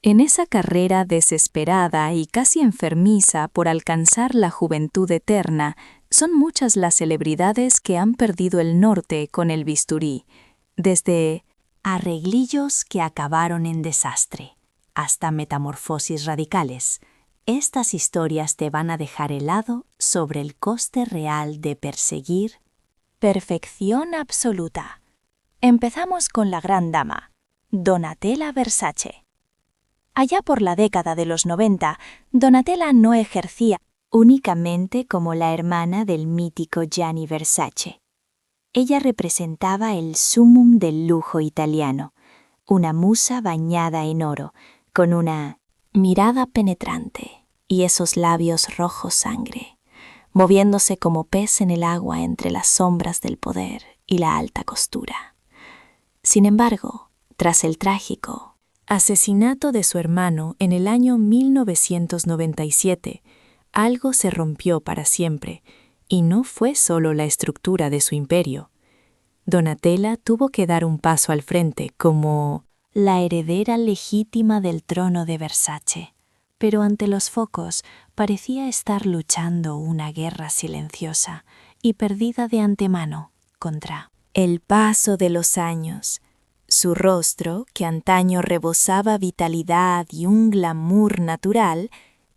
En esa carrera desesperada y casi enfermiza por alcanzar la juventud eterna, son muchas las celebridades que han perdido el norte con el bisturí, desde arreglillos que acabaron en desastre, hasta metamorfosis radicales. Estas historias te van a dejar helado sobre el coste real de perseguir perfección absoluta. Empezamos con la gran dama, Donatella Versace. Allá por la década de los 90, Donatella no ejercía únicamente como la hermana del mítico Gianni Versace. Ella representaba el sumum del lujo italiano, una musa bañada en oro, con una mirada penetrante y esos labios rojos sangre, moviéndose como pez en el agua entre las sombras del poder y la alta costura. Sin embargo, tras el trágico asesinato de su hermano en el año 1997, algo se rompió para siempre, y no fue solo la estructura de su imperio. Donatella tuvo que dar un paso al frente como la heredera legítima del trono de Versace, pero ante los focos parecía estar luchando una guerra silenciosa y perdida de antemano contra el paso de los años. Su rostro, que antaño rebosaba vitalidad y un glamour natural,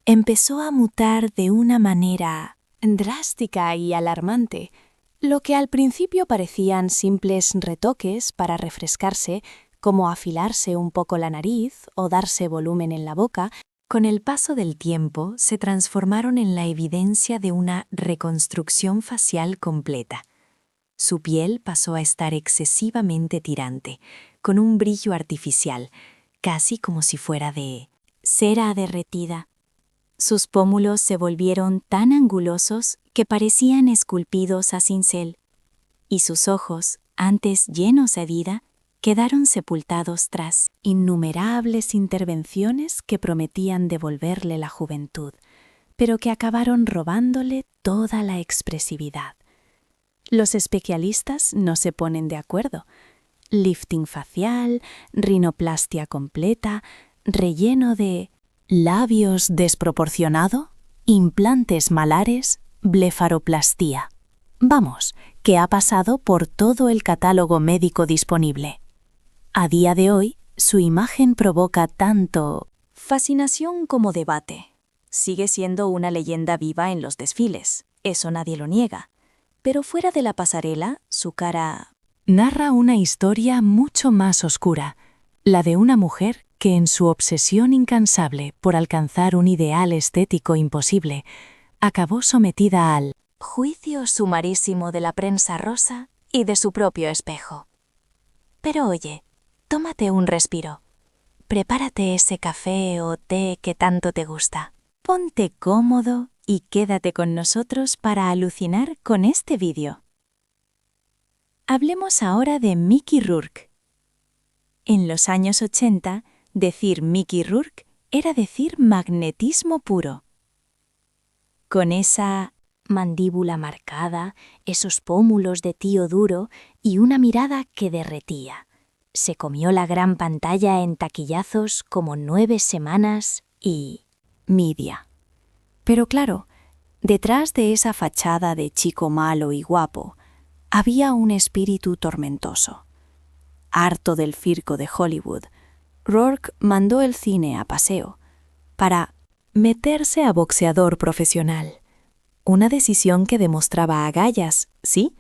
empezó a mutar de una manera drástica y alarmante. Lo que al principio parecían simples retoques para refrescarse, como afilarse un poco la nariz o darse volumen en la boca, con el paso del tiempo se transformaron en la evidencia de una reconstrucción facial completa. Su piel pasó a estar excesivamente tirante, con un brillo artificial, casi como si fuera de cera derretida. Sus pómulos se volvieron tan angulosos que parecían esculpidos a cincel, y sus ojos, antes llenos de vida, quedaron sepultados tras innumerables intervenciones que prometían devolverle la juventud, pero que acabaron robándole toda la expresividad. Los especialistas no se ponen de acuerdo. Lifting facial, rinoplastia completa, relleno de labios desproporcionado, implantes malares, blefaroplastía. Vamos, que ha pasado por todo el catálogo médico disponible. A día de hoy, su imagen provoca tanto fascinación como debate. Sigue siendo una leyenda viva en los desfiles, eso nadie lo niega. Pero fuera de la pasarela, su cara narra una historia mucho más oscura, la de una mujer que en su obsesión incansable por alcanzar un ideal estético imposible, acabó sometida al juicio sumarísimo de la prensa rosa y de su propio espejo. Pero oye, tómate un respiro. Prepárate ese café o té que tanto te gusta. Ponte cómodo y quédate con nosotros para alucinar con este vídeo. Hablemos ahora de Mickey Rourke. En los años 80, decir Mickey Rourke era decir magnetismo puro. Con esa mandíbula marcada, esos pómulos de tío duro y una mirada que derretía. Se comió la gran pantalla en taquillazos como 9 semanas y media. Pero claro, detrás de esa fachada de chico malo y guapo, había un espíritu tormentoso. Harto del circo de Hollywood, Rourke mandó el cine a paseo para meterse a boxeador profesional. Una decisión que demostraba agallas, sí,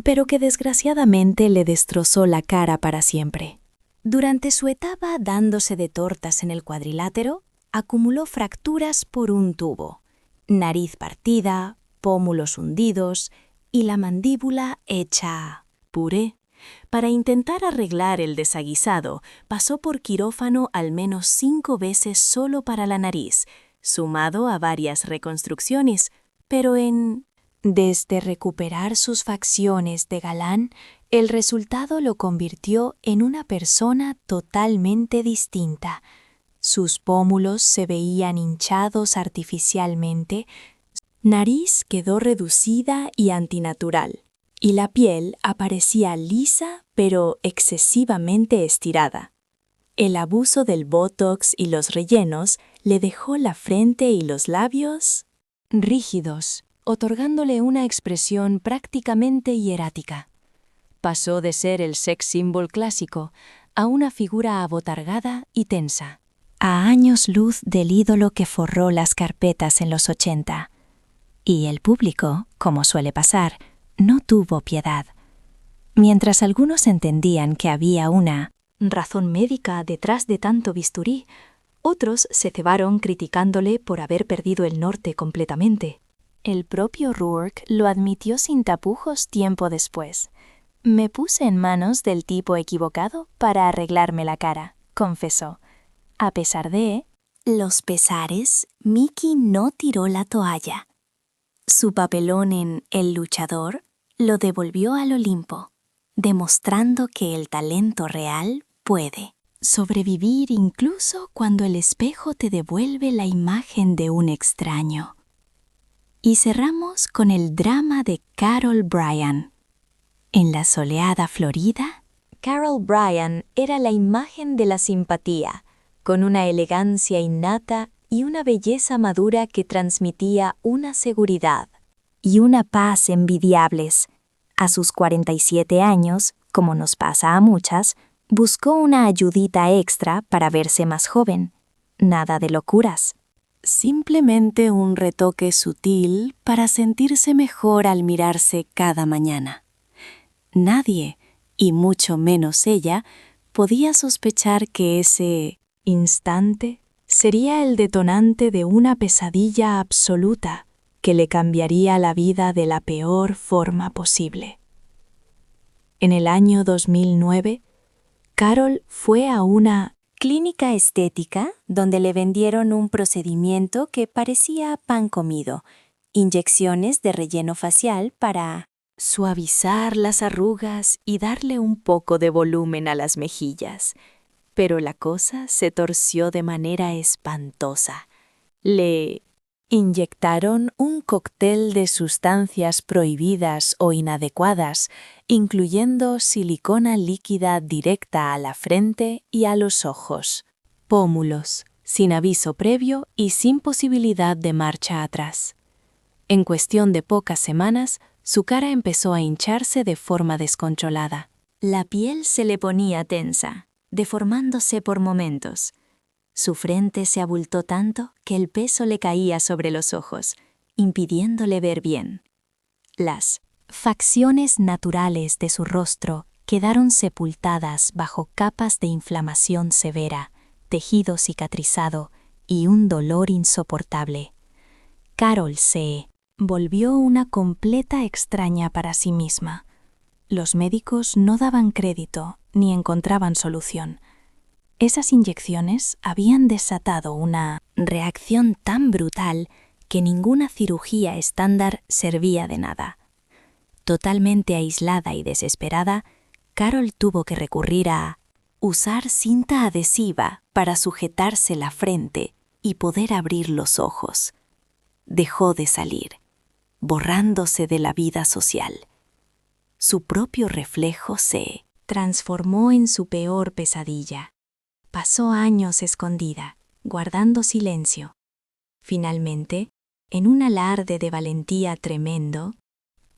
pero que desgraciadamente le destrozó la cara para siempre. Durante su etapa dándose de tortas en el cuadrilátero, acumuló fracturas por un tubo, nariz partida, pómulos hundidos y la mandíbula hecha puré. Para intentar arreglar el desaguisado, pasó por quirófano al menos 5 veces solo para la nariz, sumado a varias reconstrucciones, pero desde recuperar sus facciones de galán, el resultado lo convirtió en una persona totalmente distinta. Sus pómulos se veían hinchados artificialmente, nariz quedó reducida y antinatural, y la piel aparecía lisa pero excesivamente estirada. El abuso del Botox y los rellenos le dejó la frente y los labios rígidos, otorgándole una expresión prácticamente hierática. Pasó de ser el sex symbol clásico a una figura abotargada y tensa. a años luz del ídolo que forró las carpetas en los 80. Y el público, como suele pasar, no tuvo piedad. Mientras algunos entendían que había una razón médica detrás de tanto bisturí, otros se cebaron criticándole por haber perdido el norte completamente. El propio Rourke lo admitió sin tapujos tiempo después. Me puse en manos del tipo equivocado para arreglarme la cara, confesó. A pesar de los pesares, Mickey no tiró la toalla. Su papelón en El luchador lo devolvió al Olimpo, demostrando que el talento real puede sobrevivir incluso cuando el espejo te devuelve la imagen de un extraño. Y cerramos con el drama de Carol Bryan. En la soleada Florida, Carol Bryan era la imagen de la simpatía, con una elegancia innata y una belleza madura que transmitía una seguridad y una paz envidiables. A sus 47 años, como nos pasa a muchas, buscó una ayudita extra para verse más joven. Nada de locuras. Simplemente un retoque sutil para sentirse mejor al mirarse cada mañana. Nadie, y mucho menos ella, podía sospechar que ese instante sería el detonante de una pesadilla absoluta que le cambiaría la vida de la peor forma posible. En el año 2009, Carol fue a una clínica estética donde le vendieron un procedimiento que parecía pan comido, inyecciones de relleno facial para suavizar las arrugas y darle un poco de volumen a las mejillas. Pero la cosa se torció de manera espantosa. Le inyectaron un cóctel de sustancias prohibidas o inadecuadas, incluyendo silicona líquida directa a la frente y a los ojos. Pómulos, sin aviso previo y sin posibilidad de marcha atrás. En cuestión de pocas semanas, su cara empezó a hincharse de forma descontrolada. La piel se le ponía tensa, deformándose por momentos. Su frente se abultó tanto que el peso le caía sobre los ojos, impidiéndole ver bien. Las facciones naturales de su rostro quedaron sepultadas bajo capas de inflamación severa, tejido cicatrizado y un dolor insoportable. Carol se volvió una completa extraña para sí misma. Los médicos no daban crédito ni encontraban solución. Esas inyecciones habían desatado una reacción tan brutal que ninguna cirugía estándar servía de nada. Totalmente aislada y desesperada, Carol tuvo que recurrir a usar cinta adhesiva para sujetarse la frente y poder abrir los ojos. Dejó de salir, borrándose de la vida social. Su propio reflejo se transformó en su peor pesadilla. Pasó años escondida, guardando silencio. Finalmente, en un alarde de valentía tremendo,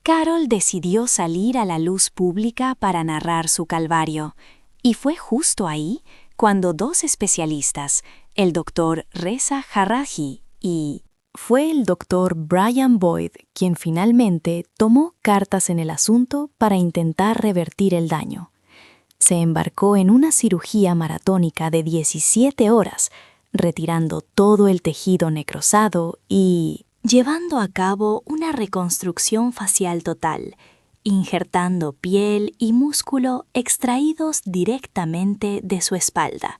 Carol decidió salir a la luz pública para narrar su calvario, y fue justo ahí cuando dos especialistas, el Dr. Reza Jarraji y fue el Dr. Brian Boyd quien finalmente tomó cartas en el asunto para intentar revertir el daño. Se embarcó en una cirugía maratónica de 17 horas, retirando todo el tejido necrosado y llevando a cabo una reconstrucción facial total, injertando piel y músculo extraídos directamente de su espalda.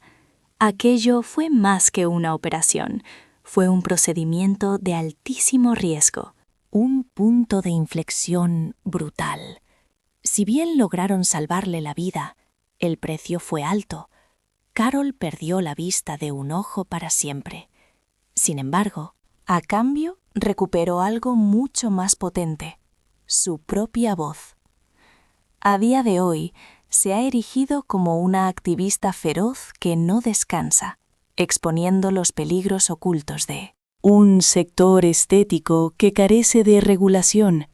Aquello fue más que una operación, fue un procedimiento de altísimo riesgo, un punto de inflexión brutal. Si bien lograron salvarle la vida, el precio fue alto. Carol perdió la vista de un ojo para siempre. Sin embargo, a cambio, recuperó algo mucho más potente: su propia voz. A día de hoy, se ha erigido como una activista feroz que no descansa, exponiendo los peligros ocultos de un sector estético que carece de regulación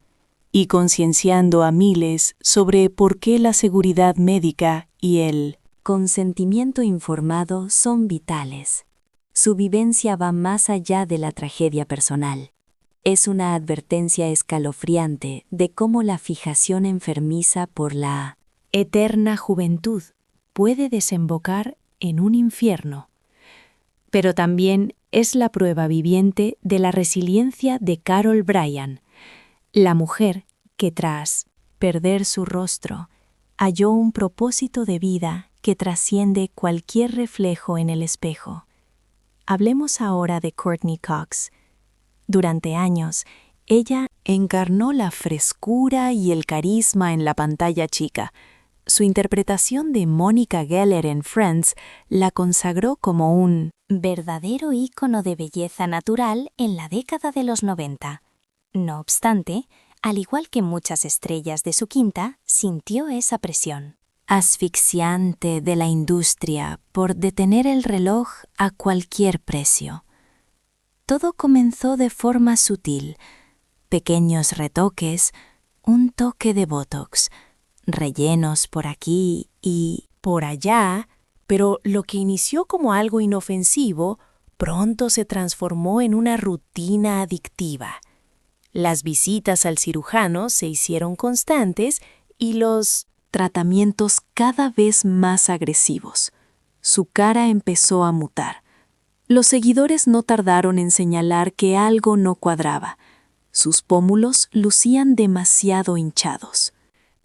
y concienciando a miles sobre por qué la seguridad médica y el consentimiento informado son vitales. Su vivencia va más allá de la tragedia personal. Es una advertencia escalofriante de cómo la fijación enfermiza por la eterna juventud puede desembocar en un infierno. Pero también es la prueba viviente de la resiliencia de Carol Bryan, la mujer que tras perder su rostro halló un propósito de vida que trasciende cualquier reflejo en el espejo. Hablemos ahora de Courteney Cox. Durante años, ella encarnó la frescura y el carisma en la pantalla chica. Su interpretación de Monica Geller en Friends la consagró como un verdadero ícono de belleza natural en la década de los 90. No obstante, al igual que muchas estrellas de su quinta, sintió esa presión asfixiante de la industria por detener el reloj a cualquier precio. Todo comenzó de forma sutil, pequeños retoques, un toque de botox, rellenos por aquí y por allá, pero lo que inició como algo inofensivo pronto se transformó en una rutina adictiva. Las visitas al cirujano se hicieron constantes y los tratamientos cada vez más agresivos. Su cara empezó a mutar. Los seguidores no tardaron en señalar que algo no cuadraba. Sus pómulos lucían demasiado hinchados.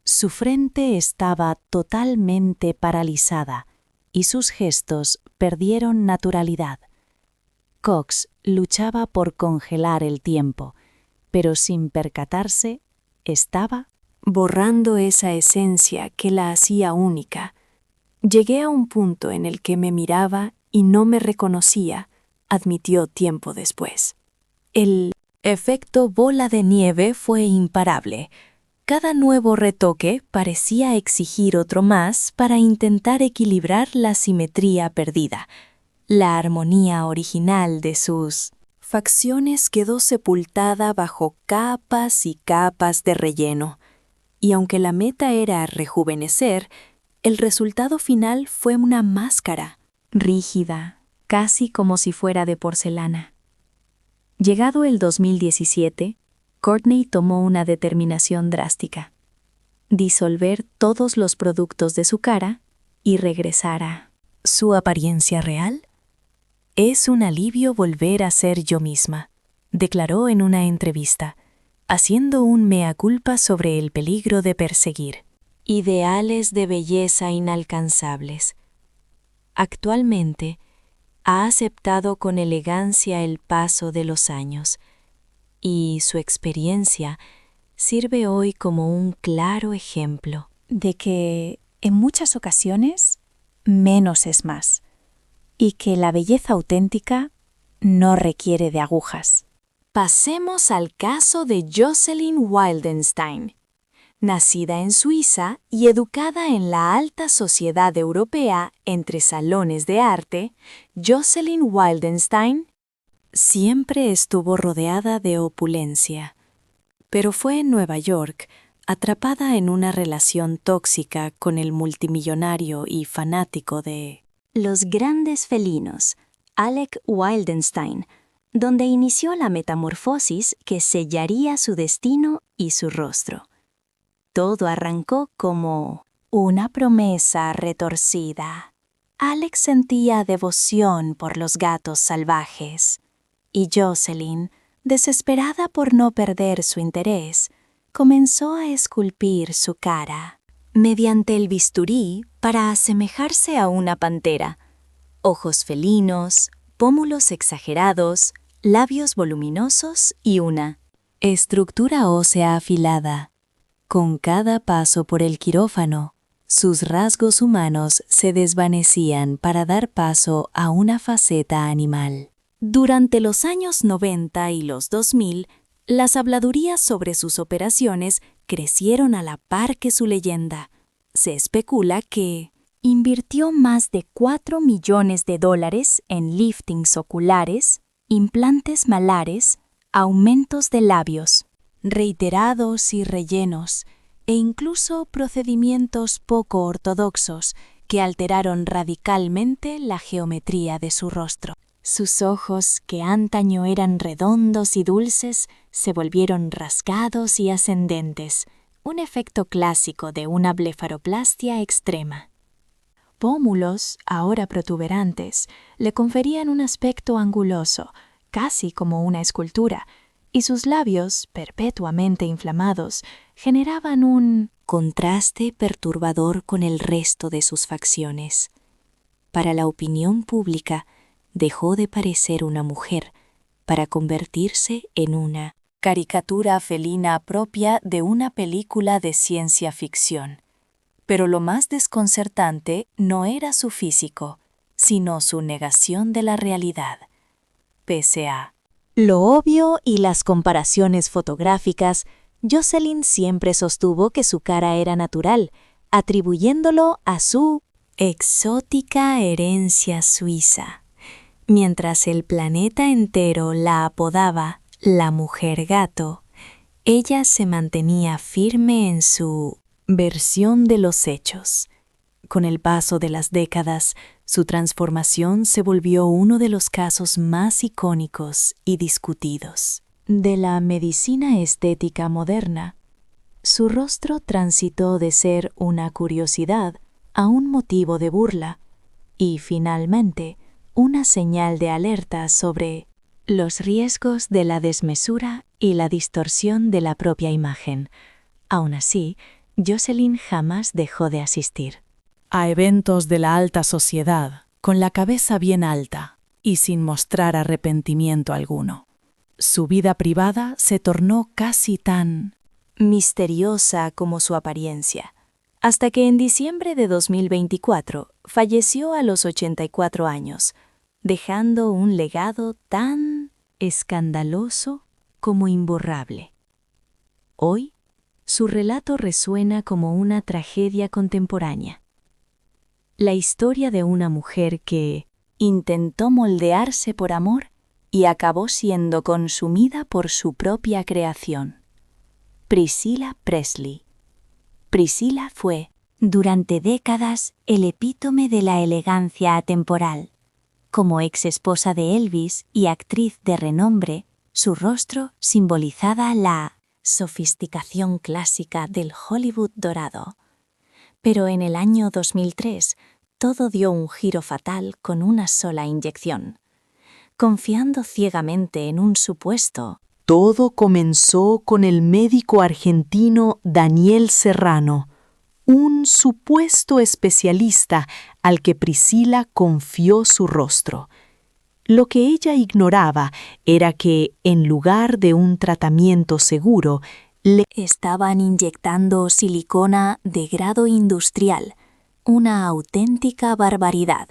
Su frente estaba totalmente paralizada y sus gestos perdieron naturalidad. Cox luchaba por congelar el tiempo, pero sin percatarse, estaba borrando esa esencia que la hacía única. Llegué a un punto en el que me miraba y no me reconocía, admitió tiempo después. El efecto bola de nieve fue imparable. Cada nuevo retoque parecía exigir otro más para intentar equilibrar la simetría perdida. La armonía original de sus facciones quedó sepultada bajo capas y capas de relleno. Y aunque la meta era rejuvenecer, el resultado final fue una máscara, rígida, casi como si fuera de porcelana. Llegado el 2017, Courteney tomó una determinación drástica: disolver todos los productos de su cara y regresar a su apariencia real. Es un alivio volver a ser yo misma, declaró en una entrevista, haciendo un mea culpa sobre el peligro de perseguir ideales de belleza inalcanzables. Actualmente, ha aceptado con elegancia el paso de los años, y su experiencia sirve hoy como un claro ejemplo de que, en muchas ocasiones, menos es más, y que la belleza auténtica no requiere de agujas. Pasemos al caso de Jocelyn Wildenstein. Nacida en Suiza y educada en la alta sociedad europea entre salones de arte, Jocelyn Wildenstein siempre estuvo rodeada de opulencia. Pero fue en Nueva York, atrapada en una relación tóxica con el multimillonario y fanático de los grandes felinos, Alec Wildenstein, donde inició la metamorfosis que sellaría su destino y su rostro. Todo arrancó como una promesa retorcida. Alex sentía devoción por los gatos salvajes, y Jocelyn, desesperada por no perder su interés, comenzó a esculpir su cara mediante el bisturí para asemejarse a una pantera. Ojos felinos, pómulos exagerados, labios voluminosos y una estructura ósea afilada. Con cada paso por el quirófano, sus rasgos humanos se desvanecían para dar paso a una faceta animal. Durante los años 90 y los 2000, las habladurías sobre sus operaciones crecieron a la par que su leyenda. Se especula que invirtió más de $4 millones en liftings oculares, implantes malares, aumentos de labios, reiterados y rellenos, e incluso procedimientos poco ortodoxos que alteraron radicalmente la geometría de su rostro. Sus ojos, que antaño eran redondos y dulces, se volvieron rasgados y ascendentes, un efecto clásico de una blefaroplastia extrema. Pómulos, ahora protuberantes, le conferían un aspecto anguloso, casi como una escultura, y sus labios, perpetuamente inflamados, generaban un contraste perturbador con el resto de sus facciones. Para la opinión pública, dejó de parecer una mujer para convertirse en una caricatura felina propia de una película de ciencia ficción. Pero lo más desconcertante no era su físico, sino su negación de la realidad. Pese a lo obvio y las comparaciones fotográficas, Jocelyn siempre sostuvo que su cara era natural, atribuyéndolo a su exótica herencia suiza. Mientras el planeta entero la apodaba la mujer gato, ella se mantenía firme en su versión de los hechos. Con el paso de las décadas, su transformación se volvió uno de los casos más icónicos y discutidos de la medicina estética moderna. Su rostro transitó de ser una curiosidad a un motivo de burla y, finalmente, una señal de alerta sobre los riesgos de la desmesura y la distorsión de la propia imagen. Aún así, Jocelyn jamás dejó de asistir a eventos de la alta sociedad, con la cabeza bien alta y sin mostrar arrepentimiento alguno. Su vida privada se tornó casi tan misteriosa como su apariencia, hasta que en diciembre de 2024 falleció a los 84 años, dejando un legado tan escandaloso como imborrable. Hoy, su relato resuena como una tragedia contemporánea. La historia de una mujer que intentó moldearse por amor y acabó siendo consumida por su propia creación. Priscilla Presley. Priscilla fue, durante décadas, el epítome de la elegancia atemporal. Como ex esposa de Elvis y actriz de renombre, su rostro simbolizaba la sofisticación clásica del Hollywood dorado. Pero en el año 2003, todo dio un giro fatal con una sola inyección. Confiando ciegamente en un supuesto, todo comenzó con el médico argentino Daniel Serrano, un supuesto especialista al que Priscilla confió su rostro. Lo que ella ignoraba era que, en lugar de un tratamiento seguro, le estaban inyectando silicona de grado industrial, una auténtica barbaridad,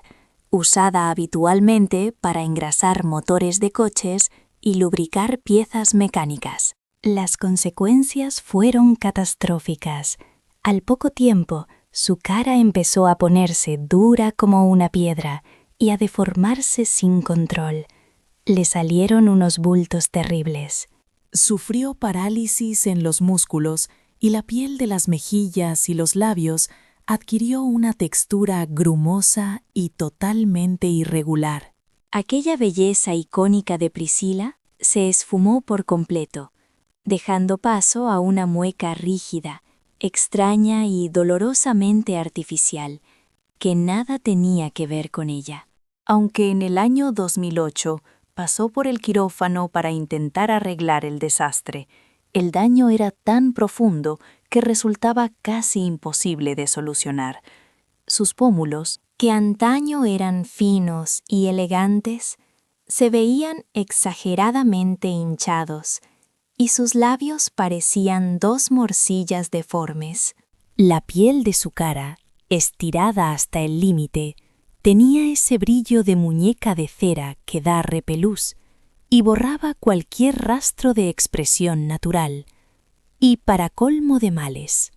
usada habitualmente para engrasar motores de coches y lubricar piezas mecánicas. Las consecuencias fueron catastróficas. Al poco tiempo, su cara empezó a ponerse dura como una piedra y a deformarse sin control. Le salieron unos bultos terribles. Sufrió parálisis en los músculos y la piel de las mejillas y los labios adquirió una textura grumosa y totalmente irregular. Aquella belleza icónica de Priscilla se esfumó por completo, dejando paso a una mueca rígida, extraña y dolorosamente artificial, que nada tenía que ver con ella. Aunque en el año 2008 pasó por el quirófano para intentar arreglar el desastre, el daño era tan profundo que resultaba casi imposible de solucionar. Sus pómulos, que antaño eran finos y elegantes, se veían exageradamente hinchados, y sus labios parecían dos morcillas deformes. La piel de su cara, estirada hasta el límite, tenía ese brillo de muñeca de cera que da repelús y borraba cualquier rastro de expresión natural. Y para colmo de males,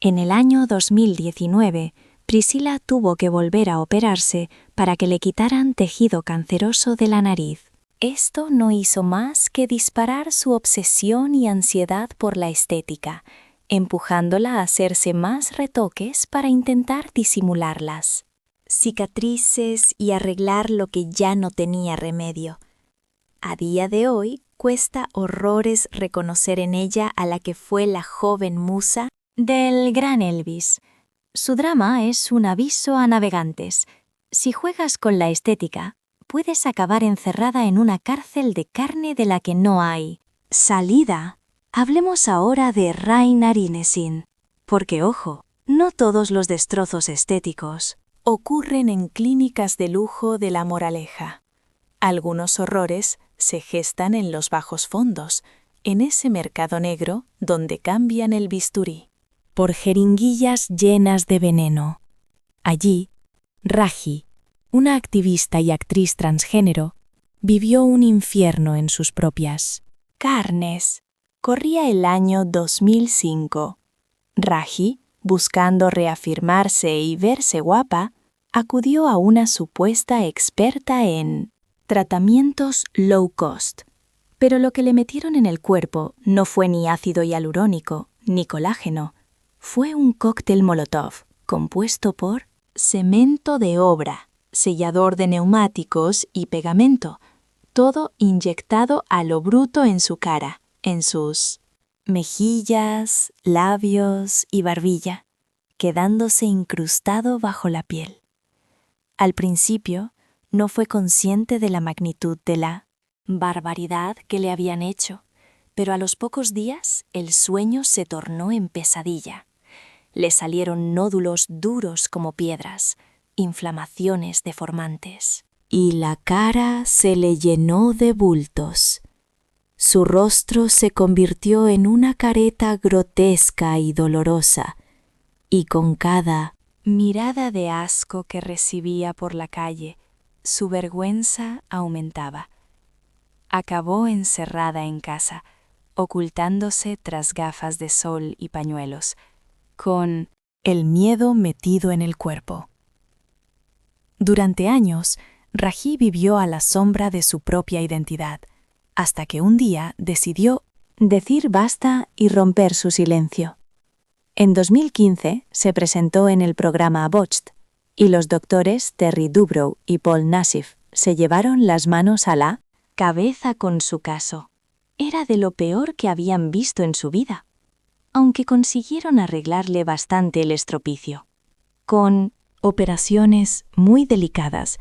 En el año 2019, Priscilla tuvo que volver a operarse para que le quitaran tejido canceroso de la nariz. Esto no hizo más que disparar su obsesión y ansiedad por la estética, empujándola a hacerse más retoques para intentar disimularlas. Cicatrices y arreglar lo que ya no tenía remedio. A día de hoy, cuesta horrores reconocer en ella a la que fue la joven musa del gran Elvis. Su drama es un aviso a navegantes. Si juegas con la estética, puedes acabar encerrada en una cárcel de carne de la que no hay salida. Hablemos ahora de Raina Rinesin, porque ojo, no todos los destrozos estéticos ocurren en clínicas de lujo de La Moraleja. Algunos horrores se gestan en los bajos fondos, en ese mercado negro donde cambian el bisturí por jeringuillas llenas de veneno. Allí, Raji, una activista y actriz transgénero, vivió un infierno en sus propias carnes. Corría el año 2005. Raji, buscando reafirmarse y verse guapa, acudió a una supuesta experta en tratamientos low cost. Pero lo que le metieron en el cuerpo no fue ni ácido hialurónico ni colágeno. Fue un cóctel Molotov compuesto por cemento de obra, sellador de neumáticos y pegamento, todo inyectado a lo bruto en su cara, en sus mejillas, labios y barbilla, quedándose incrustado bajo la piel. Al principio, no fue consciente de la magnitud de la barbaridad que le habían hecho, pero a los pocos días el sueño se tornó en pesadilla. Le salieron nódulos duros como piedras, inflamaciones deformantes. Y la cara se le llenó de bultos. Su rostro se convirtió en una careta grotesca y dolorosa, y con cada mirada de asco que recibía por la calle, su vergüenza aumentaba. Acabó encerrada en casa, ocultándose tras gafas de sol y pañuelos, con el miedo metido en el cuerpo. Durante años, Raji vivió a la sombra de su propia identidad, hasta que un día decidió decir basta y romper su silencio. En 2015 se presentó en el programa Botched, y los doctores Terry Dubrow y Paul Nassif se llevaron las manos a la cabeza con su caso. Era de lo peor que habían visto en su vida, aunque consiguieron arreglarle bastante el estropicio. Con operaciones muy delicadas,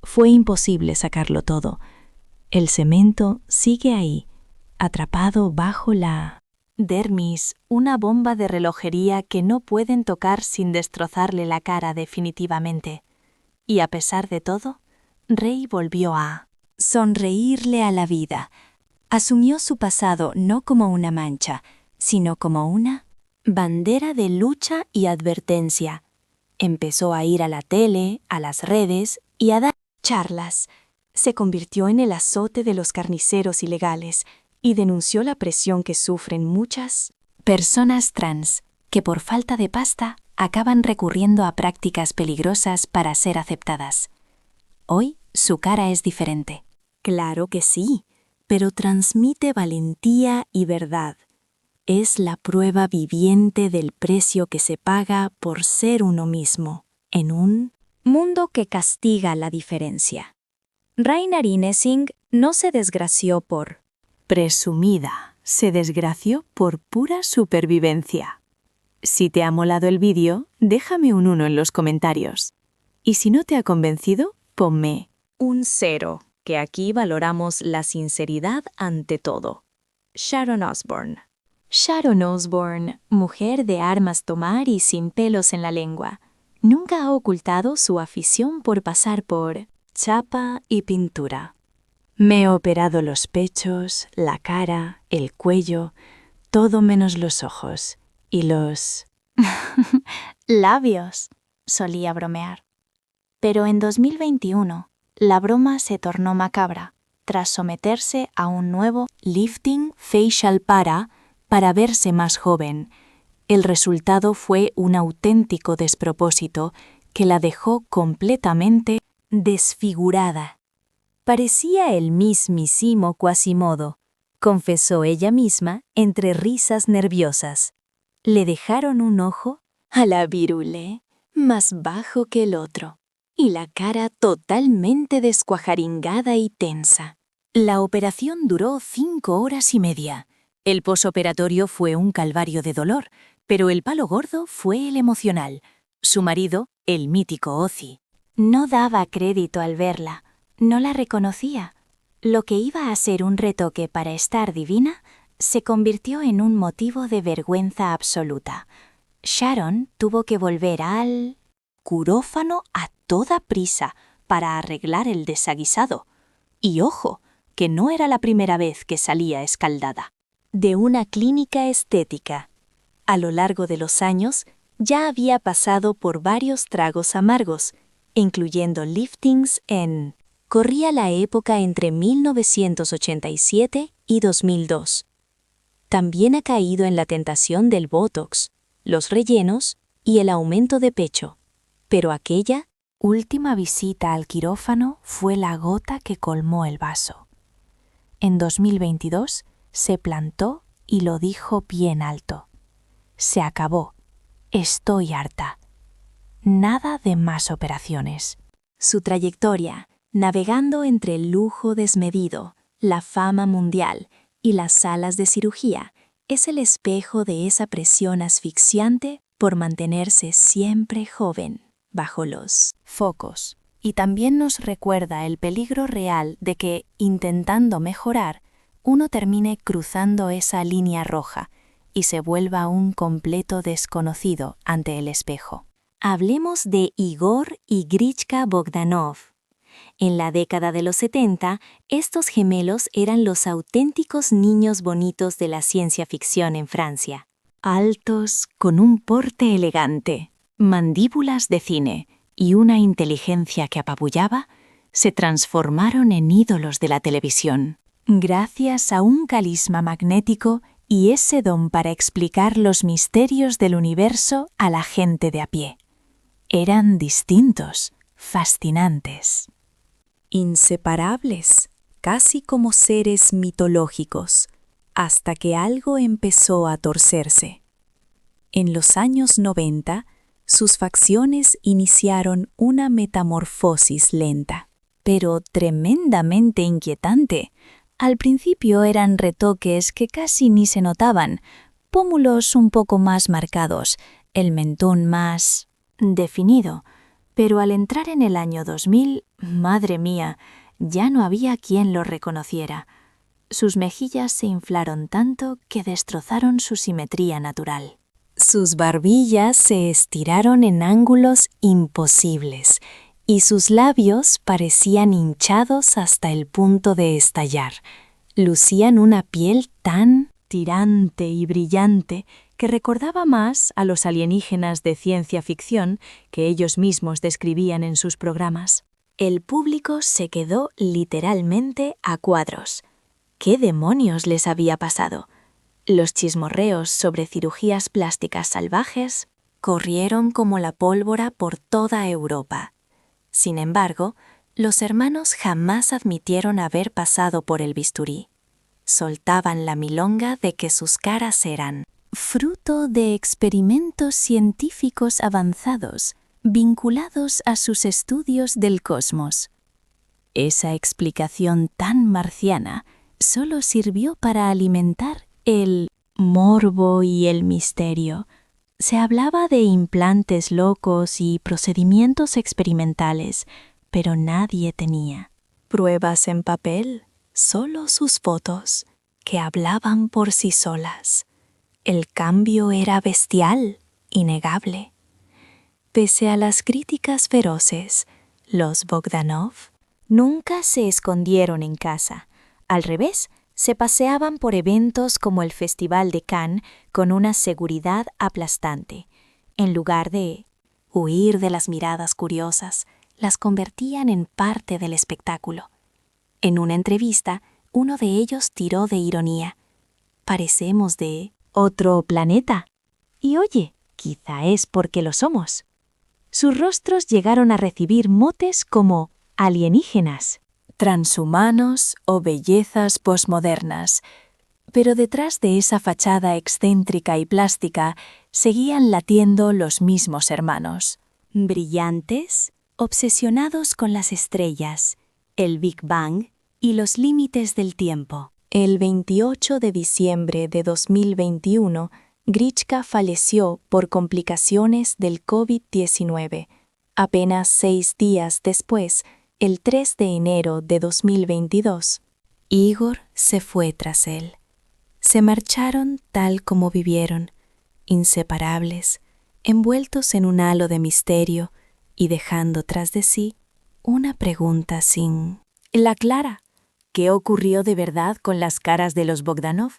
fue imposible sacarlo todo. El cemento sigue ahí, atrapado bajo la dermis, una bomba de relojería que no pueden tocar sin destrozarle la cara definitivamente. Y a pesar de todo, Ray volvió a sonreírle a la vida. Asumió su pasado no como una mancha, sino como una bandera de lucha y advertencia. Empezó a ir a la tele, a las redes y a dar charlas. Se convirtió en el azote de los carniceros ilegales y denunció la presión que sufren muchas personas trans que por falta de pasta acaban recurriendo a prácticas peligrosas para ser aceptadas. Hoy su cara es diferente. Claro que sí, pero transmite valentía y verdad. Es la prueba viviente del precio que se paga por ser uno mismo, en un mundo que castiga la diferencia. Raina Rinesin no se desgració por presumida, se desgració por pura supervivencia. Si te ha molado el vídeo, déjame un 1 en los comentarios. Y si no te ha convencido, ponme un 0, que aquí valoramos la sinceridad ante todo. Sharon Osbourne. Sharon Osbourne, mujer de armas tomar y sin pelos en la lengua, nunca ha ocultado su afición por pasar por chapa y pintura. Me he operado los pechos, la cara, el cuello, todo menos los ojos y los labios, solía bromear. Pero en 2021, la broma se tornó macabra tras someterse a un nuevo lifting facial para verse más joven, El resultado fue un auténtico despropósito que la dejó completamente desfigurada. Parecía el mismísimo Quasimodo, confesó ella misma entre risas nerviosas. Le dejaron un ojo a la virulé más bajo que el otro y la cara totalmente descuajaringada y tensa. La operación duró 5 horas y media. El posoperatorio fue un calvario de dolor, pero el palo gordo fue el emocional. Su marido, el mítico Ozzy. No daba crédito al verla, no la reconocía. Lo que iba a ser un retoque para estar divina se convirtió en un motivo de vergüenza absoluta. Sharon tuvo que volver al quirófano a toda prisa para arreglar el desaguisado. Y ojo, que no era la primera vez que salía escaldada. De una clínica estética. A lo largo de los años, ya había pasado por varios tragos amargos, incluyendo liftings en... Corría la época entre 1987 y 2002. También ha caído en la tentación del Botox, los rellenos y el aumento de pecho. Pero aquella última visita al quirófano fue la gota que colmó el vaso. En 2022 se plantó y lo dijo bien alto. Se acabó. Estoy harta. Nada de más operaciones. Su trayectoria, navegando entre el lujo desmedido, la fama mundial y las salas de cirugía, es el espejo de esa presión asfixiante por mantenerse siempre joven bajo los focos. Y también nos recuerda el peligro real de que, intentando mejorar, uno termine cruzando esa línea roja y se vuelva un completo desconocido ante el espejo. Hablemos de Igor y Grichka Bogdanov. En la década de los 70, estos gemelos eran los auténticos niños bonitos de la ciencia ficción en Francia. Altos, con un porte elegante, mandíbulas de cine y una inteligencia que apabullaba, se transformaron en ídolos de la televisión. Gracias a un carisma magnético y ese don para explicar los misterios del universo a la gente de a pie. Eran distintos, fascinantes. Inseparables, casi como seres mitológicos, hasta que algo empezó a torcerse. En los años 90, sus facciones iniciaron una metamorfosis lenta, pero tremendamente inquietante. Al principio eran retoques que casi ni se notaban, pómulos un poco más marcados, el mentón más definido. Pero al entrar en el año 2000, madre mía, ya no había quien lo reconociera. Sus mejillas se inflaron tanto que destrozaron su simetría natural. Sus barbillas se estiraron en ángulos imposibles y sus labios parecían hinchados hasta el punto de estallar. Lucían una piel tan tirante y brillante que recordaba más a los alienígenas de ciencia ficción que ellos mismos describían en sus programas. El público se quedó literalmente a cuadros. ¿Qué demonios les había pasado? Los chismorreos sobre cirugías plásticas salvajes corrieron como la pólvora por toda Europa. Sin embargo, los hermanos jamás admitieron haber pasado por el bisturí. Soltaban la milonga de que sus caras eran fruto de experimentos científicos avanzados vinculados a sus estudios del cosmos. Esa explicación tan marciana solo sirvió para alimentar el morbo y el misterio. Se hablaba de implantes locos y procedimientos experimentales, pero nadie tenía pruebas en papel, solo sus fotos, que hablaban por sí solas. El cambio era bestial, innegable. Pese a las críticas feroces, los Bogdanov nunca se escondieron en casa. Al revés, se paseaban por eventos como el Festival de Cannes con una seguridad aplastante. En lugar de huir de las miradas curiosas, las convertían en parte del espectáculo. En una entrevista, uno de ellos tiró de ironía. «Parecemos de otro planeta». Y oye, quizá es porque lo somos. Sus rostros llegaron a recibir motes como alienígenas, transhumanos o bellezas posmodernas. Pero detrás de esa fachada excéntrica y plástica seguían latiendo los mismos hermanos. brillantes, obsesionados con las estrellas, el Big Bang y los límites del tiempo. El 28 de diciembre de 2021, Grichka falleció por complicaciones del COVID-19. Apenas 6 días después, el 3 de enero de 2022, Igor se fue tras él. Se marcharon tal como vivieron, inseparables, envueltos en un halo de misterio y dejando tras de sí una pregunta sin la clara. ¿Qué ocurrió de verdad con las caras de los Bogdanov?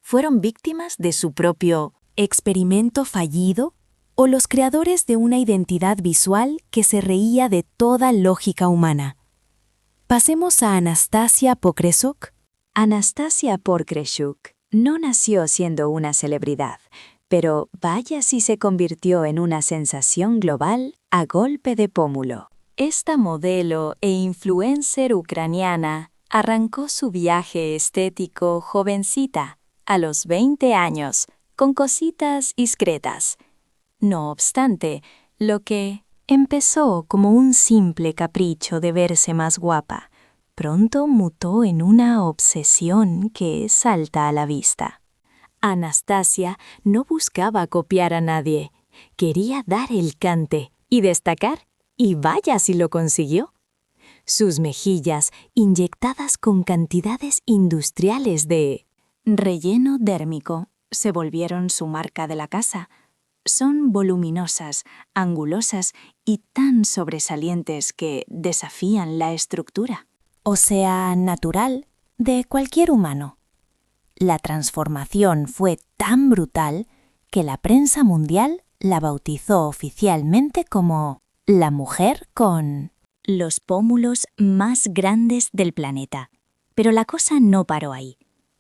¿Fueron víctimas de su propio experimento fallido o los creadores de una identidad visual que se reía de toda lógica humana? Pasemos a Anastasia Pokresuk. Anastasia Pokresuk no nació siendo una celebridad, pero vaya si se convirtió en una sensación global a golpe de pómulo. Esta modelo e influencer ucraniana arrancó su viaje estético jovencita, a los 20 años, con cositas discretas. No obstante, lo que empezó como un simple capricho de verse más guapa, pronto mutó en una obsesión que salta a la vista. Anastasia no buscaba copiar a nadie, quería dar el cante y destacar, y vaya si lo consiguió. Sus mejillas, inyectadas con cantidades industriales de relleno dérmico, se volvieron su marca de la casa. Son voluminosas, angulosas y tan sobresalientes que desafían la estructura, o sea, natural, de cualquier humano. La transformación fue tan brutal que la prensa mundial la bautizó oficialmente como la mujer con los pómulos más grandes del planeta. Pero la cosa no paró ahí.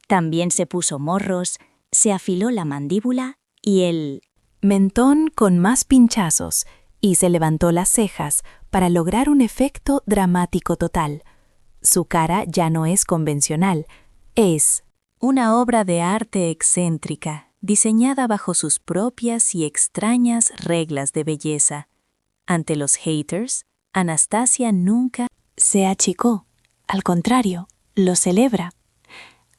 También se puso morros, se afiló la mandíbula y el mentón con más pinchazos y se levantó las cejas para lograr un efecto dramático total. Su cara ya no es convencional, es una obra de arte excéntrica, diseñada bajo sus propias y extrañas reglas de belleza. Ante los haters, Anastasia nunca se achicó, al contrario, lo celebra.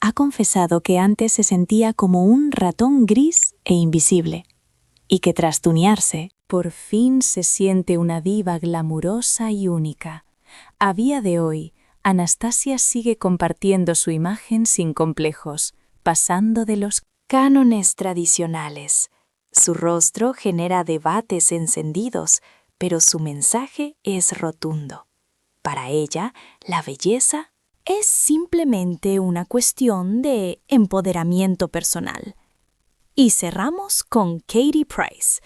Ha confesado que antes se sentía como un ratón gris e invisible, y que tras tunearse, por fin se siente una diva glamurosa y única. A día de hoy, Anastasia sigue compartiendo su imagen sin complejos, pasando de los cánones tradicionales. Su rostro genera debates encendidos, pero su mensaje es rotundo. Para ella, la belleza es simplemente una cuestión de empoderamiento personal. Y cerramos con Katie Price.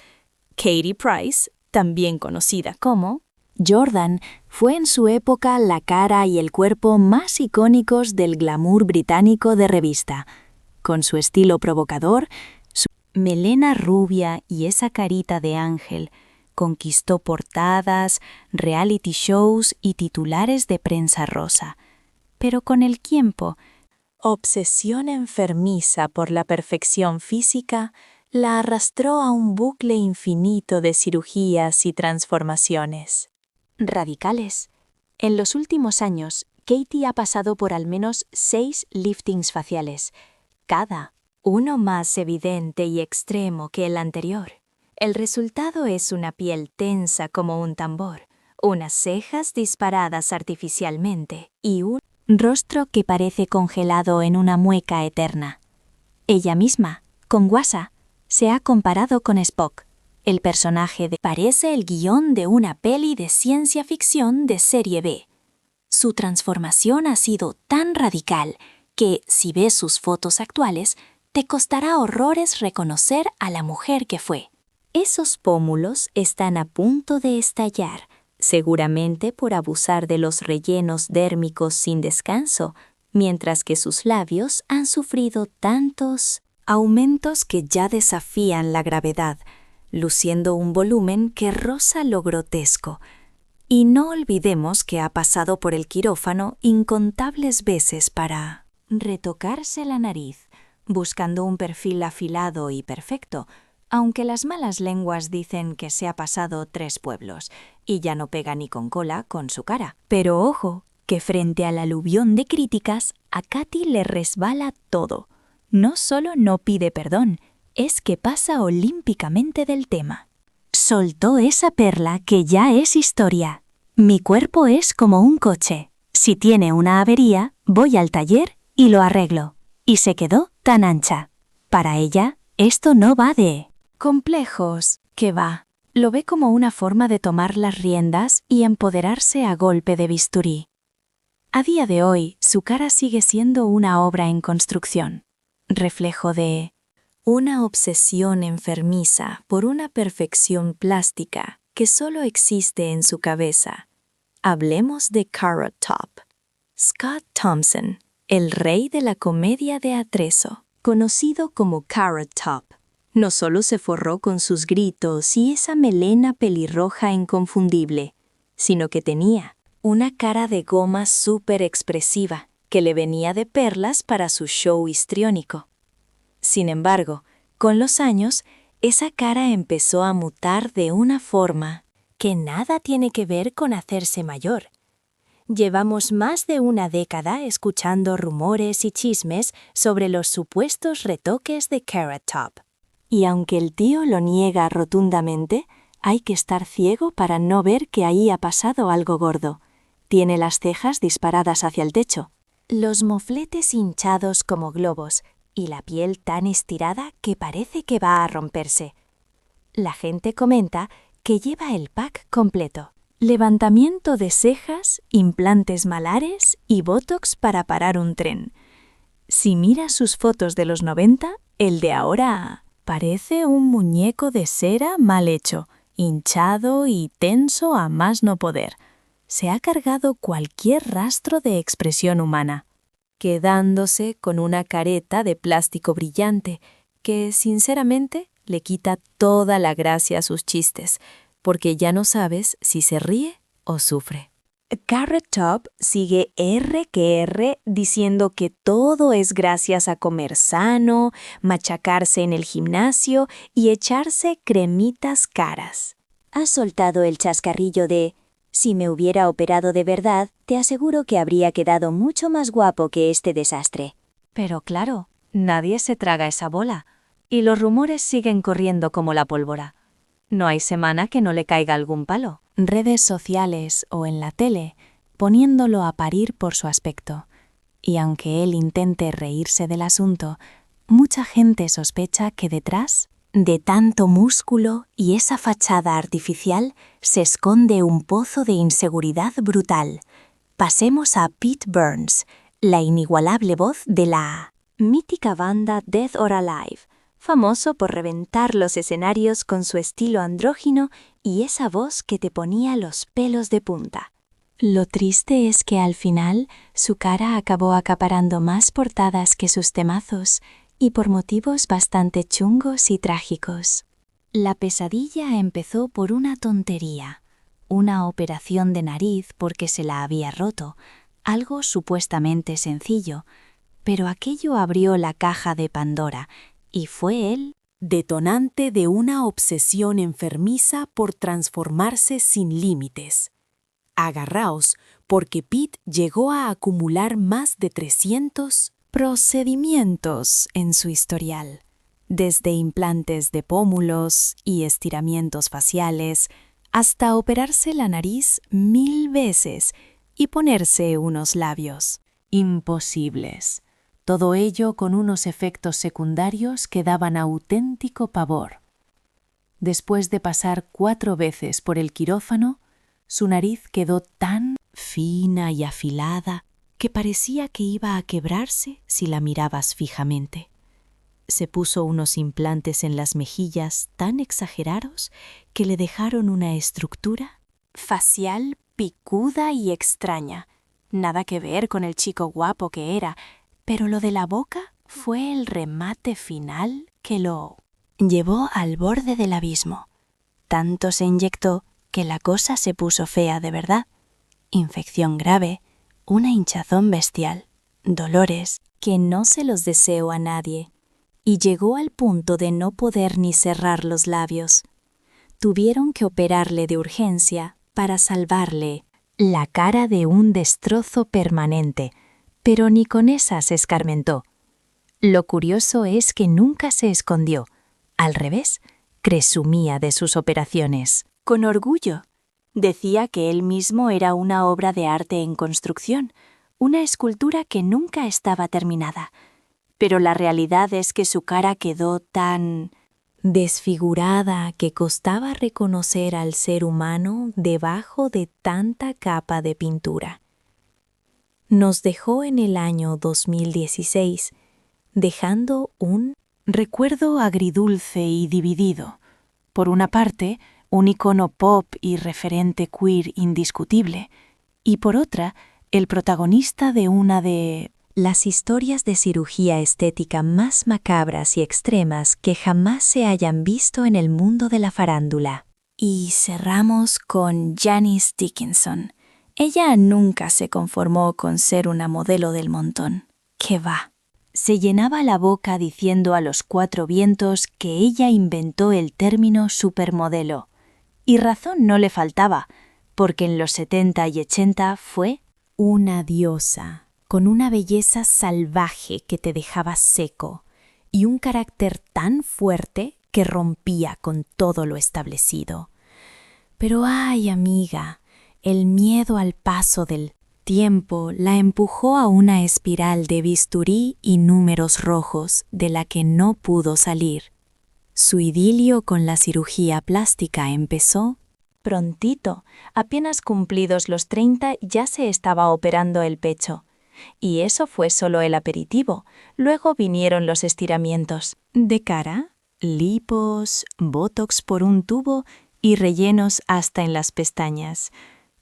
Katie Price, también conocida como Jordan, fue en su época la cara y el cuerpo más icónicos del glamour británico de revista. Con su estilo provocador, su melena rubia y esa carita de ángel, conquistó portadas, reality shows y titulares de prensa rosa. Pero con el tiempo, obsesión enfermiza por la perfección física la arrastró a un bucle infinito de cirugías y transformaciones radicales. En los últimos años, Katie ha pasado por al menos 6 liftings faciales, cada uno más evidente y extremo que el anterior. El resultado es una piel tensa como un tambor, unas cejas disparadas artificialmente y un rostro que parece congelado en una mueca eterna. Ella misma, con guasa, se ha comparado con Spock. El personaje parece el guión de una peli de ciencia ficción de serie B. Su transformación ha sido tan radical que, si ves sus fotos actuales, te costará horrores reconocer a la mujer que fue. Esos pómulos están a punto de estallar, seguramente por abusar de los rellenos dérmicos sin descanso, mientras que sus labios han sufrido tantos aumentos que ya desafían la gravedad, luciendo un volumen que roza lo grotesco. Y no olvidemos que ha pasado por el quirófano incontables veces para retocarse la nariz, buscando un perfil afilado y perfecto, aunque las malas lenguas dicen que se ha pasado 3 pueblos y ya no pega ni con cola con su cara. Pero ojo, que frente al aluvión de críticas, a Katy le resbala todo. No solo no pide perdón, es que pasa olímpicamente del tema. Soltó esa perla que ya es historia. Mi cuerpo es como un coche. Si tiene una avería, voy al taller y lo arreglo. Y se quedó tan ancha. Para ella, esto no va de complejos, que va. Lo ve como una forma de tomar las riendas y empoderarse a golpe de bisturí. A día de hoy, su cara sigue siendo una obra en construcción, reflejo de una obsesión enfermiza por una perfección plástica que solo existe en su cabeza. Hablemos de Carrot Top. Scott Thompson, el rey de la comedia de atrezo, conocido como Carrot Top, no solo se forró con sus gritos y esa melena pelirroja inconfundible, sino que tenía una cara de goma súper expresiva que le venía de perlas para su show histriónico. Sin embargo, con los años, esa cara empezó a mutar de una forma que nada tiene que ver con hacerse mayor. Llevamos más de una década escuchando rumores y chismes sobre los supuestos retoques de Carrot Top. Y aunque el tío lo niega rotundamente, hay que estar ciego para no ver que ahí ha pasado algo gordo. Tiene las cejas disparadas hacia el techo, los mofletes hinchados como globos y la piel tan estirada que parece que va a romperse. La gente comenta que lleva el pack completo: levantamiento de cejas, implantes malares y botox para parar un tren. Si miras sus fotos de los 90, el de ahora parece un muñeco de cera mal hecho, hinchado y tenso a más no poder. Se ha cargado cualquier rastro de expresión humana, quedándose con una careta de plástico brillante que, sinceramente, le quita toda la gracia a sus chistes, porque ya no sabes si se ríe o sufre. Carrot Top sigue R que R diciendo que todo es gracias a comer sano, machacarse en el gimnasio y echarse cremitas caras. Ha soltado el chascarrillo de: si me hubiera operado de verdad, te aseguro que habría quedado mucho más guapo que este desastre. Pero claro, nadie se traga esa bola, y los rumores siguen corriendo como la pólvora. No hay semana que no le caiga algún palo, redes sociales o en la tele, poniéndolo a parir por su aspecto. Y aunque él intente reírse del asunto, mucha gente sospecha que detrás de tanto músculo y esa fachada artificial se esconde un pozo de inseguridad brutal. Pasemos a Pete Burns, la inigualable voz de la mítica banda Dead or Alive, famoso por reventar los escenarios con su estilo andrógino y esa voz que te ponía los pelos de punta. Lo triste es que al final su cara acabó acaparando más portadas que sus temazos, y por motivos bastante chungos y trágicos. La pesadilla empezó por una tontería, una operación de nariz porque se la había roto, algo supuestamente sencillo, pero aquello abrió la caja de Pandora y fue el detonante de una obsesión enfermiza por transformarse sin límites. Agarraos, porque Pete llegó a acumular más de 300 procedimientos en su historial, desde implantes de pómulos y estiramientos faciales hasta operarse la nariz 1000 veces y ponerse unos labios imposibles. Todo ello con unos efectos secundarios que daban auténtico pavor. Después de pasar 4 veces por el quirófano, su nariz quedó tan fina y afilada que parecía que iba a quebrarse si la mirabas fijamente. Se puso unos implantes en las mejillas tan exagerados que le dejaron una estructura facial picuda y extraña. Nada que ver con el chico guapo que era, pero lo de la boca fue el remate final que lo llevó al borde del abismo. Tanto se inyectó que la cosa se puso fea de verdad. Infección grave, una hinchazón bestial, dolores que no se los deseo a nadie, y llegó al punto de no poder ni cerrar los labios. Tuvieron que operarle de urgencia para salvarle la cara de un destrozo permanente, pero ni con esa se escarmentó. Lo curioso es que nunca se escondió. Al revés, presumía de sus operaciones. con orgullo. Decía que él mismo era una obra de arte en construcción, una escultura que nunca estaba terminada. Pero la realidad es que su cara quedó tan desfigurada que costaba reconocer al ser humano debajo de tanta capa de pintura. Nos dejó en el año 2016, dejando un recuerdo agridulce y dividido. Por una parte, un icono pop y referente queer indiscutible, y por otra, el protagonista de una de las historias de cirugía estética más macabras y extremas que jamás se hayan visto en el mundo de la farándula. Y cerramos con Janice Dickinson. Ella nunca se conformó con ser una modelo del montón. ¡Qué va! Se llenaba la boca diciendo a los cuatro vientos que ella inventó el término supermodelo. Y razón no le faltaba, porque en los 70 y 80 fue una diosa, con una belleza salvaje que te dejaba seco y un carácter tan fuerte que rompía con todo lo establecido. Pero ay, amiga, el miedo al paso del tiempo la empujó a una espiral de bisturí y números rojos de la que no pudo salir. Su idilio con la cirugía plástica empezó prontito. Apenas cumplidos los 30 ya se estaba operando el pecho. Y eso fue solo el aperitivo. Luego vinieron los estiramientos. De cara, lipos, botox por un tubo y rellenos hasta en las pestañas.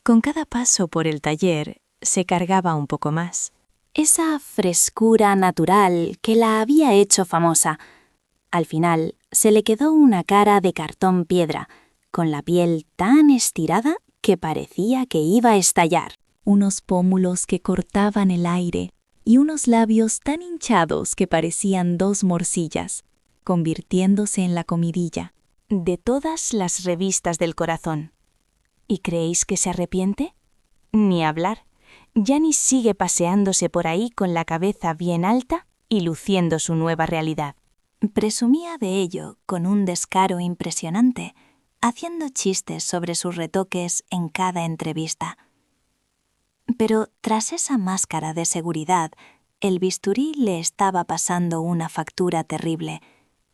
Con cada paso por el taller, se cargaba un poco más. esa frescura natural que la había hecho famosa. Al final, se le quedó una cara de cartón piedra, con la piel tan estirada que parecía que iba a estallar. Unos pómulos que cortaban el aire y unos labios tan hinchados que parecían dos morcillas, convirtiéndose en la comidilla de todas las revistas del corazón. ¿Y creéis que se arrepiente? Ni hablar. Janice sigue paseándose por ahí con la cabeza bien alta y luciendo su nueva realidad. Presumía de ello con un descaro impresionante, haciendo chistes sobre sus retoques en cada entrevista. Pero tras esa máscara de seguridad, el bisturí le estaba pasando una factura terrible,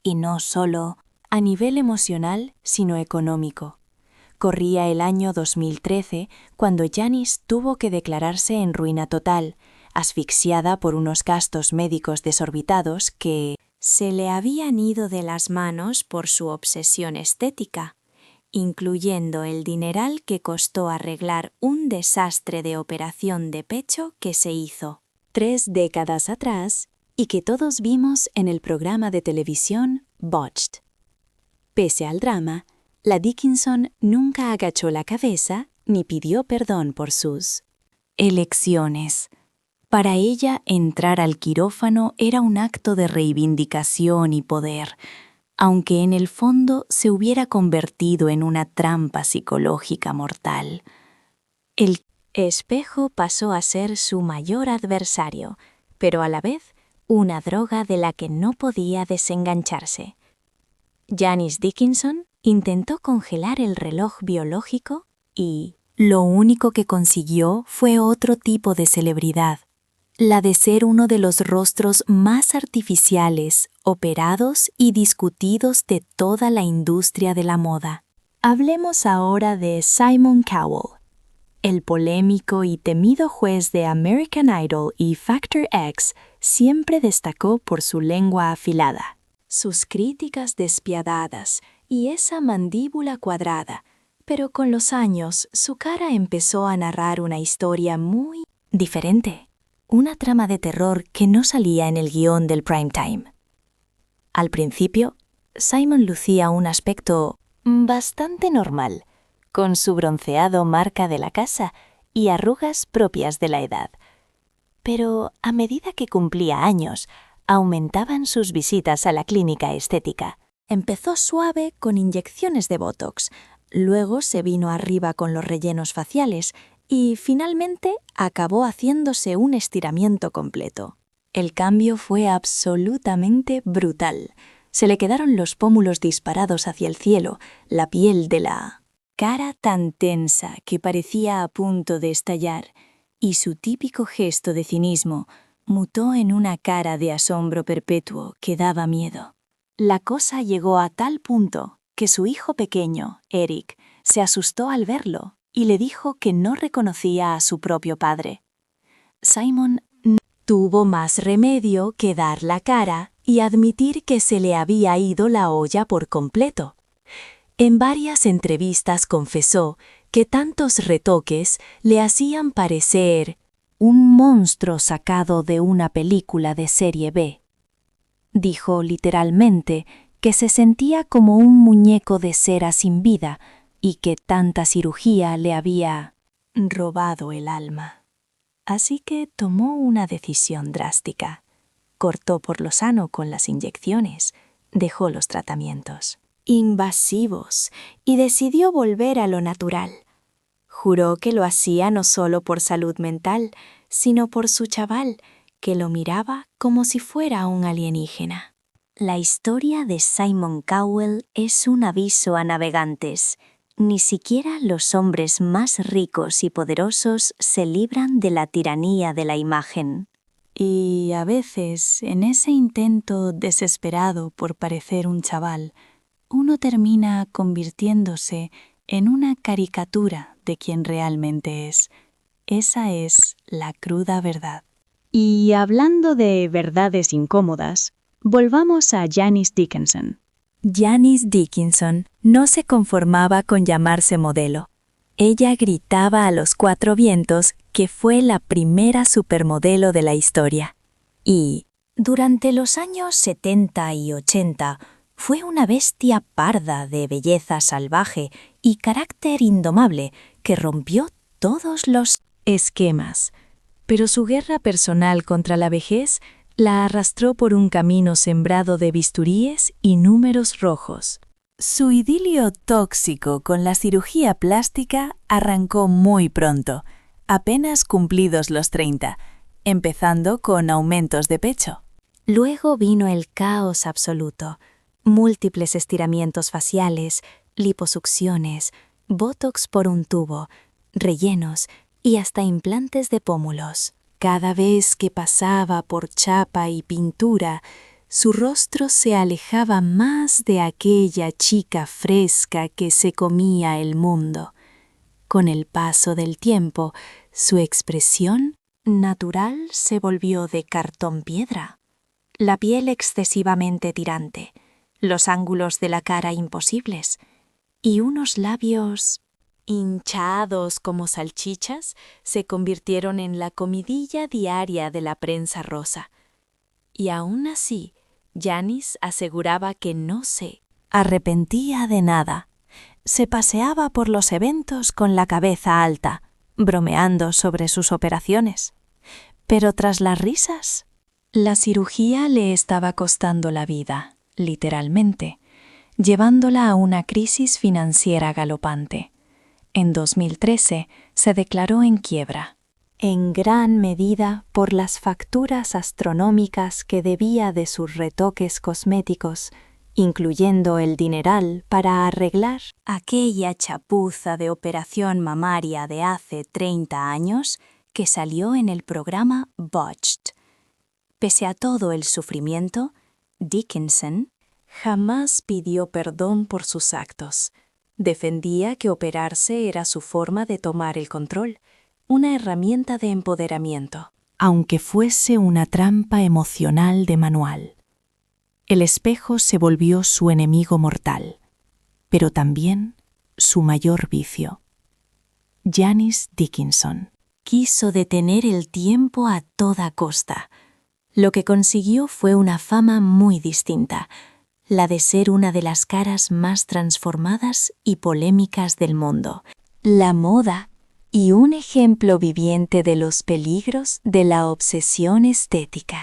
y no solo a nivel emocional, sino económico. Corría el año 2013 cuando Janice tuvo que declararse en ruina total, asfixiada por unos gastos médicos desorbitados que se le habían ido de las manos por su obsesión estética, incluyendo el dineral que costó arreglar un desastre de operación de pecho que se hizo 3 décadas atrás y que todos vimos en el programa de televisión Botched. Pese al drama, la Dickinson nunca agachó la cabeza ni pidió perdón por sus elecciones. Para ella, entrar al quirófano era un acto de reivindicación y poder, aunque en el fondo se hubiera convertido en una trampa psicológica mortal. El espejo pasó a ser su mayor adversario, pero a la vez una droga de la que no podía desengancharse. Janice Dickinson intentó congelar el reloj biológico y lo único que consiguió fue otro tipo de celebridad, la de ser uno de los rostros más artificiales, operados y discutidos de toda la industria de la moda. Hablemos ahora de Simon Cowell, el polémico y temido juez de American Idol y Factor X. Siempre destacó por su lengua afilada, sus críticas despiadadas y esa mandíbula cuadrada, pero con los años su cara empezó a narrar una historia muy diferente. una trama de terror que no salía en el guión del prime time. Al principio, Simon lucía un aspecto bastante normal, con su bronceado marca de la casa y arrugas propias de la edad. Pero a medida que cumplía años, aumentaban sus visitas a la clínica estética. Empezó suave con inyecciones de Botox, luego se vino arriba con los rellenos faciales y finalmente acabó haciéndose un estiramiento completo. El cambio fue absolutamente brutal. Se le quedaron los pómulos disparados hacia el cielo, la piel de la cara tan tensa que parecía a punto de estallar, y su típico gesto de cinismo mutó en una cara de asombro perpetuo que daba miedo. La cosa llegó a tal punto que su hijo pequeño, Eric, se asustó al verlo y le dijo que no reconocía a su propio padre. Simon no tuvo más remedio que dar la cara y admitir que se le había ido la olla por completo. En varias entrevistas confesó que tantos retoques le hacían parecer un monstruo sacado de una película de serie B. Dijo literalmente que se sentía como un muñeco de cera sin vida y que tanta cirugía le había robado el alma. Así que tomó una decisión drástica. Cortó por lo sano con las inyecciones, dejó los tratamientos invasivos y decidió volver a lo natural. Juró que lo hacía no solo por salud mental, sino por su chaval, que lo miraba como si fuera un alienígena. La historia de Simon Cowell es un aviso a navegantes. Ni siquiera los hombres más ricos y poderosos se libran de la tiranía de la imagen. Y a veces, en ese intento desesperado por parecer un chaval, uno termina convirtiéndose en una caricatura de quien realmente es. Esa es la cruda verdad. Y hablando de verdades incómodas, volvamos a Janice Dickinson. Janice Dickinson no se conformaba con llamarse modelo. Ella gritaba a los 4 vientos que fue la primera supermodelo de la historia. Y, durante los años 70 y 80, fue una bestia parda de belleza salvaje y carácter indomable que rompió todos los esquemas. Pero su guerra personal contra la vejez la arrastró por un camino sembrado de bisturíes y números rojos. Su idilio tóxico con la cirugía plástica arrancó muy pronto, apenas cumplidos los 30, empezando con aumentos de pecho. Luego vino el caos absoluto. Múltiples estiramientos faciales, liposucciones, botox por un tubo, rellenos y hasta implantes de pómulos. Cada vez que pasaba por chapa y pintura, su rostro se alejaba más de aquella chica fresca que se comía el mundo. Con el paso del tiempo, su expresión natural se volvió de cartón piedra. La piel excesivamente tirante, los ángulos de la cara imposibles y unos labios hinchados como salchichas se convirtieron en la comidilla diaria de la prensa rosa. Y aún así, Janice aseguraba que no se arrepentía de nada. Se paseaba por los eventos con la cabeza alta, bromeando sobre sus operaciones. Pero tras las risas, la cirugía le estaba costando la vida, literalmente, llevándola a una crisis financiera galopante. En 2013 se declaró en quiebra, en gran medida por las facturas astronómicas que debía de sus retoques cosméticos, incluyendo el dineral para arreglar aquella chapuza de operación mamaria de hace 30 años que salió en el programa Botched. Pese a todo el sufrimiento, Dickinson jamás pidió perdón por sus actos. Defendía que operarse era su forma de tomar el control, una herramienta de empoderamiento, aunque fuese una trampa emocional de manual. El espejo se volvió su enemigo mortal, pero también su mayor vicio. Janice Dickinson quiso detener el tiempo a toda costa. Lo que consiguió fue una fama muy distinta, la de ser una de las caras más transformadas y polémicas del mundo. La moda y un ejemplo viviente de los peligros de la obsesión estética.